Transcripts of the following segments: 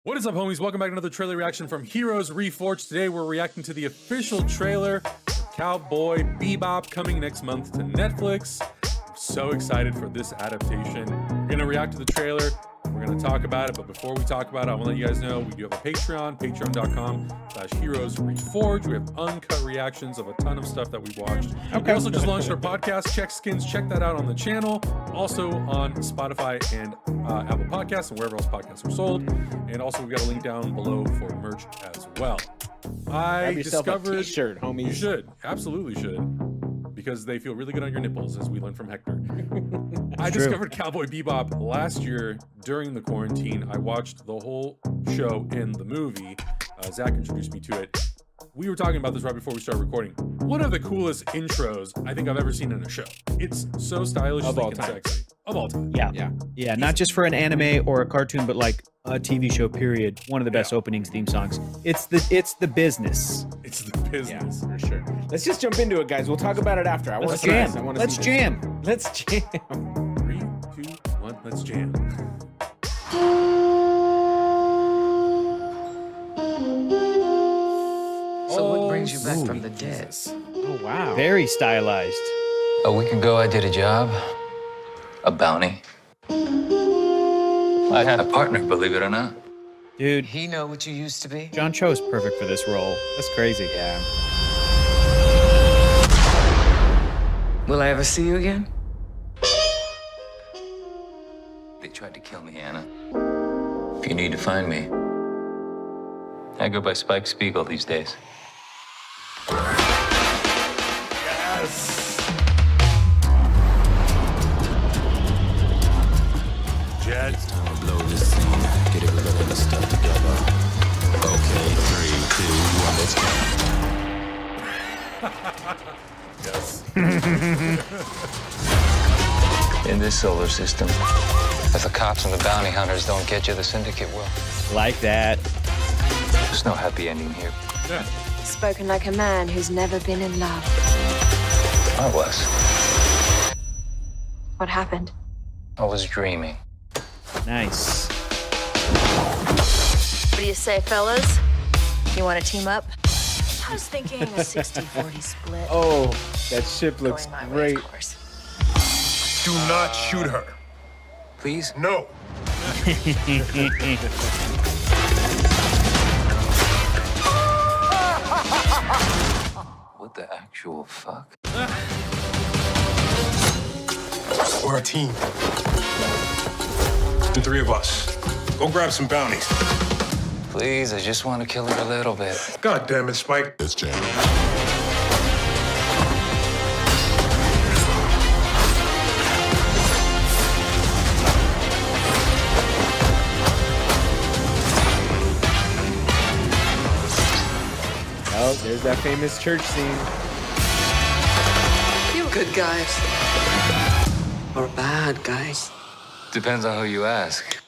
What is up, homies? Welcome back to another trailer reaction from Heroes Reforged. Today we're reacting to the official trailer for Cowboy Bebop coming next month to Netflix. I'm so excited for this adaptation. We're going to react to the trailer. We're going to talk about it, but before we talk about it, I want to let you guys know we do have a Patreon, patreon.com/Heroes Reforged. We have uncut reactions of a ton of stuff that we've watched. We also just launched our podcast, Check Skins. Check that out on the channel. Also on Spotify and Apple Podcasts and wherever else podcasts are sold. And also we've got a link down below for merch as well. I discovered a t-shirt, homies. You should, absolutely should, because they feel really good on your nipples, as we learned from Hector. I discovered Cowboy Bebop last year during the quarantine. I watched the whole show and the movie. Zach introduced me to it. We were talking about this right before we started recording. One of the coolest intros I think I've ever seen in a show. It's so stylish and sexy. Of all time. Yeah. Not just for an anime or a cartoon, but like a TV show. Period. One of the best openings, theme songs. It's the business. It's the business, for sure. Let's just jump into it, guys. We'll talk about it after. Let's jam. Let's jam. 3, 2, 1, let's jam. So what brings you back from the dead? Oh, wow. Very stylized. A week ago, I did a job. A bounty. I had a partner, believe it or not. Dude, He know what you used to be? John Cho is perfect for this role. That's crazy. Yeah. Will I ever see you again? They tried to kill me, Anna. If you need to find me, I go by Spike Spiegel these days. Yes! Jet. It's time to blow this scene. Get everybody in the stuff together. Okay, 3, 2, 1, let's go. Yes. In this solar system, if the cops and the bounty hunters don't get you, the syndicate will. Like that. There's no happy ending here. Yeah. Spoken like a man who's never been in love. I was. What happened? I was dreaming. Nice. What do you say, fellas? You want to team up? I was thinking a 60-40 split. Oh, that ship looks Going my way, great. of course. Do not shoot her. Please? No. What the actual fuck? We're a team. The 3 of us. Go grab some bounties. Please, I just want to kill her a little bit. God damn it, Spike. Let's jam. Oh, there's that famous church scene. You good guys. Or bad guys. Depends on who you ask.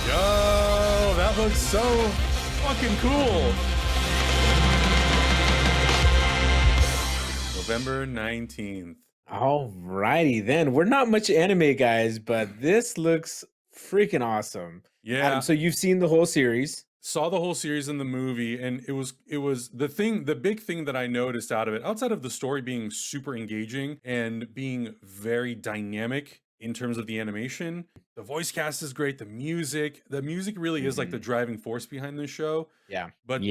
Yo, that looks so fucking cool. November 19th. Alrighty then. We're not much anime guys, but this looks freaking awesome. Yeah. Adam, so you've seen the whole series. Saw the whole series in the movie, and it was the big thing that I noticed out of it, outside of the story being super engaging and being very dynamic in terms of the animation. The voice cast is great. The music really is like the driving force behind this show. Yeah. But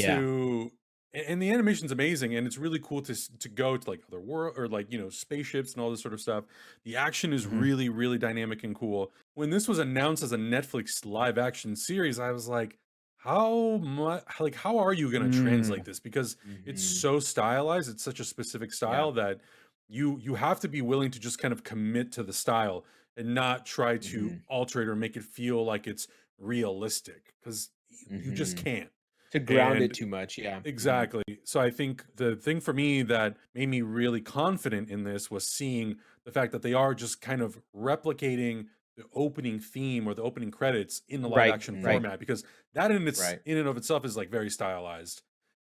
and the animation's amazing, and it's really cool to go to like other world or like, you know, spaceships and all this sort of stuff. The action is really, really dynamic and cool. When this was announced as a Netflix live action series, I was like, how are you going to translate this? Because it's so stylized. It's such a specific style that you have to be willing to just kind of commit to the style and not try to alter it or make it feel like it's realistic, because you just can't. To ground it too much, yeah. Exactly. So I think the thing for me that made me really confident in this was seeing the fact that they are just kind of replicating the opening theme or the opening credits in the live action format, because that in and of itself is like very stylized.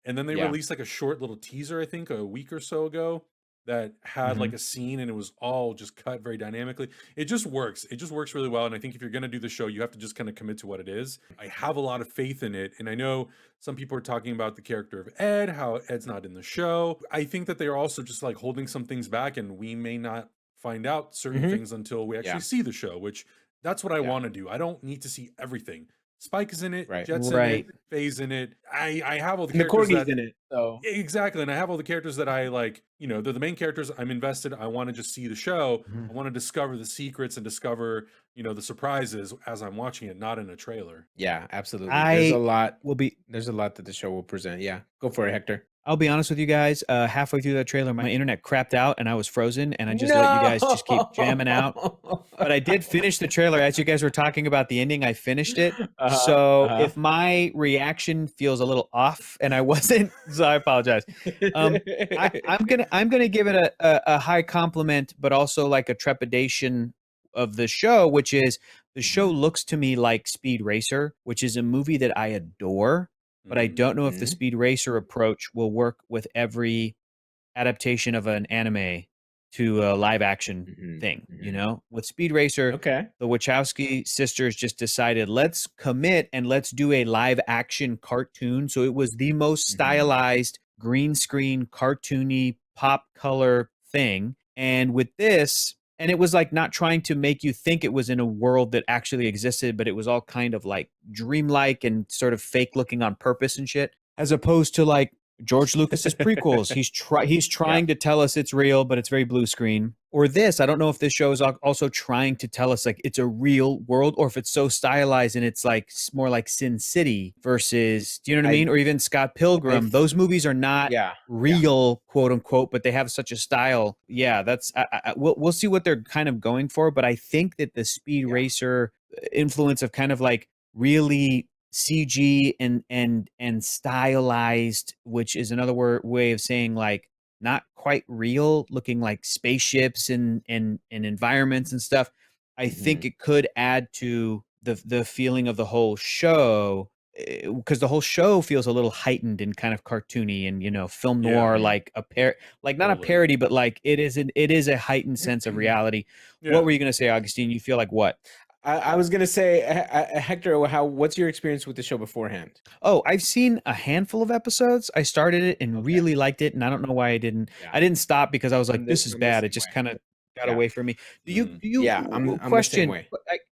And then they released like a short little teaser, I think a week or so ago, that had like a scene and it was all just cut very dynamically. It just works. It just works really well. And I think if you're going to do the show, you have to just kind of commit to what it is. I have a lot of faith in it. And I know some people are talking about the character of Ed, how Ed's not in the show. I think that they are also just like holding some things back, and we may not find out certain things until we actually see the show, which that's what I want to do. I don't need to see everything. Spike is in it, Jet's in it, Faye's in it. I have all the characters Corgi's in it. So exactly, and I have all the characters that I like. You know, they're the main characters. I'm invested. I want to just see the show. I want to discover the secrets and discover, you know, the surprises as I'm watching it, not in a trailer. Yeah, absolutely. There's a lot. There's a lot that the show will present. Yeah, go for it, Hector. I'll be honest with you guys. Halfway through that trailer, my internet crapped out and I was frozen, and I just let you guys just keep jamming out. But I did finish the trailer as you guys were talking about the ending. I finished it. So if my reaction feels a little off and I wasn't, so I apologize. I'm gonna give it a high compliment, but also like a trepidation of the show, which is the show looks to me like Speed Racer, which is a movie that I adore. But I don't know if the Speed Racer approach will work with every adaptation of an anime to a live action thing. You know, with Speed Racer, the Wachowski sisters just decided, let's commit and let's do a live action cartoon. So it was the most stylized green screen, cartoony, pop color thing. And with this, and it was like not trying to make you think it was in a world that actually existed, but it was all kind of like dreamlike and sort of fake looking on purpose and shit, as opposed to like George Lucas's prequels. He's trying to tell us it's real, but it's very blue screen. Or this, I don't know if this show is also trying to tell us like it's a real world, or if it's so stylized and it's like more like Sin City versus, do you know what I mean? Or even Scott Pilgrim. Those movies are not real, quote unquote, but they have such a style. Yeah, that's we'll see what they're kind of going for. But I think that the Speed Racer influence of kind of like really CG and stylized, which is another way of saying like not quite real, looking like spaceships and environments and stuff. I think it could add to the feeling of the whole show, because the whole show feels a little heightened and kind of cartoony and, you know, film noir, like not a parody, but like it is a heightened sense of reality. What were you gonna say, Augustine? You feel like what? I was gonna say, Hector, what's your experience with the show beforehand? Oh, I've seen a handful of episodes. I started it and really liked it, and I don't know why I didn't. I didn't stop because I was like, "This is bad." It just kind of got away from me. Do you? Yeah, I'm question. the same way.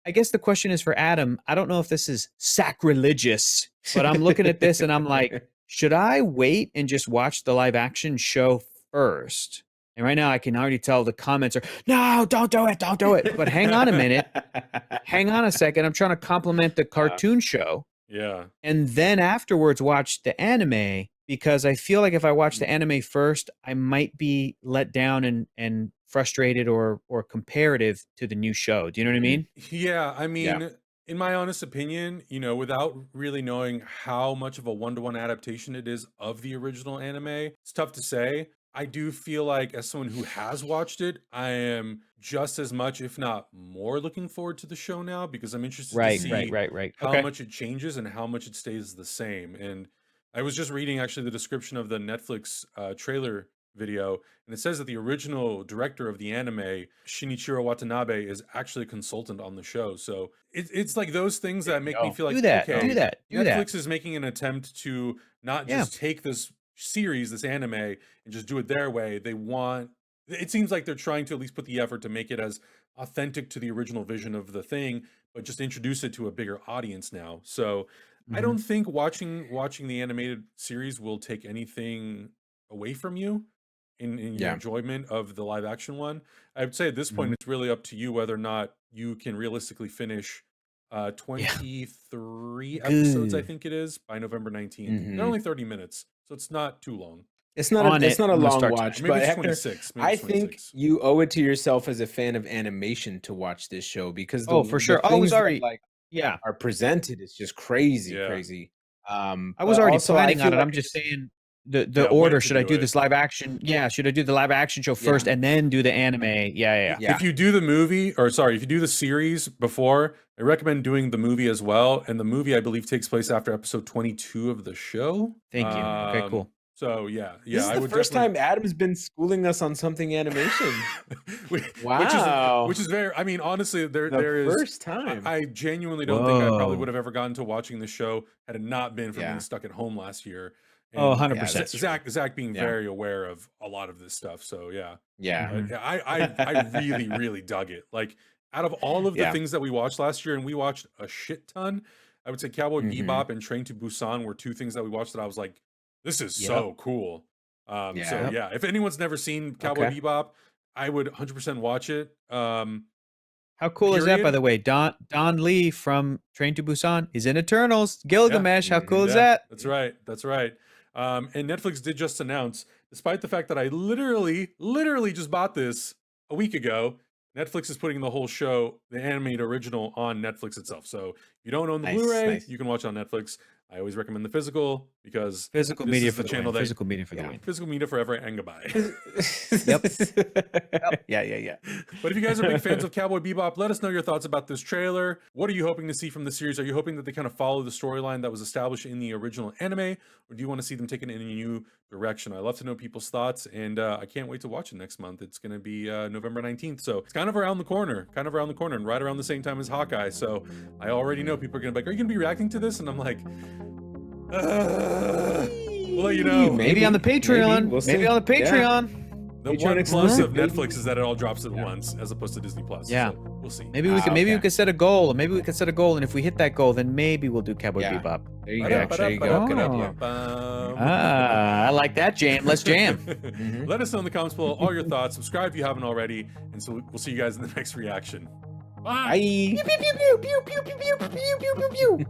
I guess the question is for Adam. I don't know if this is sacrilegious, but I'm looking at this and I'm like, should I wait and just watch the live action show first? And right now I can already tell the comments are, no, don't do it. But hang on a minute. Hang on a second. I'm trying to compliment the cartoon show. Yeah. And then afterwards watch the anime, because I feel like if I watch the anime first, I might be let down and frustrated or comparative to the new show. Do you know what I mean? Yeah. I mean, in my honest opinion, you know, without really knowing how much of a one-to-one adaptation it is of the original anime, it's tough to say. I do feel like, as someone who has watched it, I am just as much, if not more, looking forward to the show now, because I'm interested to see how much it changes and how much it stays the same. And I was just reading actually the description of the Netflix trailer video, and it says that the original director of the anime, Shinichiro Watanabe, is actually a consultant on the show. So it's like those things that make me feel like, Netflix is making an attempt to not just take this series, this anime, and just do it their way. It seems like they're trying to at least put the effort to make it as authentic to the original vision of the thing, but just introduce it to a bigger audience now. So I don't think watching the animated series will take anything away from you in your enjoyment of the live action one. I would say at this point, it's really up to you whether or not you can realistically finish 23 episodes, I think it is, by November 19th. They're only 30 minutes, so it's not too long. It's not a long watch, maybe but it's Hector, 26. I think you owe it to yourself as a fan of animation to watch this show, because for sure. I was already are presented. It's just crazy. I was already planning on it. I'm just saying the order. Should I do this live action? Yeah. Should I do the live action show first and then do the anime? Yeah. If you do if you do the series before, I recommend doing the movie as well. And the movie, I believe, takes place after episode 22 of the show. Thank you. Okay, cool. So yeah, This is I the would first definitely- time Adam's been schooling us on something animation. Wow. Which is very, I mean, honestly, there is first time. I genuinely don't think I probably Whoa. would have ever gotten to watching the show had it not been for Yeah. being stuck at home last year. Oh, And 100%. Zach being Yeah. very aware of a lot of this stuff. So yeah. Yeah. But, yeah, I really, really dug it. Like out of all of the Yeah. things that we watched last year, and we watched a shit ton, I would say Cowboy Mhm. Bebop and Train to Busan were two things that we watched that I was like, this is so cool. So Yep. yeah, if anyone's never seen Cowboy Okay. Bebop, I would 100% watch it. How cool is that, by Period. the way? Don Lee from Train to Busan is in Eternals. Gilgamesh. How cool is Yeah, that? That's right. That's right. And Netflix did just announce, despite the fact that I literally just bought this a week ago, Netflix is putting the whole show, the animated original, on Netflix itself. So if you don't own the Nice, Blu-ray, nice. you can watch it on Netflix. I always recommend the physical because Physical this media is for the the channel win. that Physical media for the Yeah. win. physical media forever and goodbye. Yeah. But if you guys are big fans of Cowboy Bebop, let us know your thoughts about this trailer. What are you hoping to see from the series? Are you hoping that they kind of follow the storyline that was established in the original anime, or do you want to see them taken in a new direction? I love to know people's thoughts, and I can't wait to watch it next month. It's going to be November 19th, so it's kind of around the corner, and right around the same time as Hawkeye. So I already know people are going to be like, "Are you going to be reacting to this?" And I'm like, we'll let you know. Maybe on the Patreon. We'll see. Maybe on the Yeah. Patreon. The Patreon one plus exclusive, of baby. Netflix is that it all drops at once, as opposed to Disney Plus. Yeah. So we'll see. Maybe we Okay. could set a goal. Maybe we could set a goal, and if we hit that goal, then maybe we'll do Cowboy Yeah. Bebop. There you go. There you go. Good idea. I like that jam. Let's jam. Let us know in the comments below all your thoughts. Subscribe if you haven't already, and so we'll see you guys in the next reaction. Bye. Bye. Pew, pew, pew, pew, pew, pew, pew, pew, pew, pew, pew.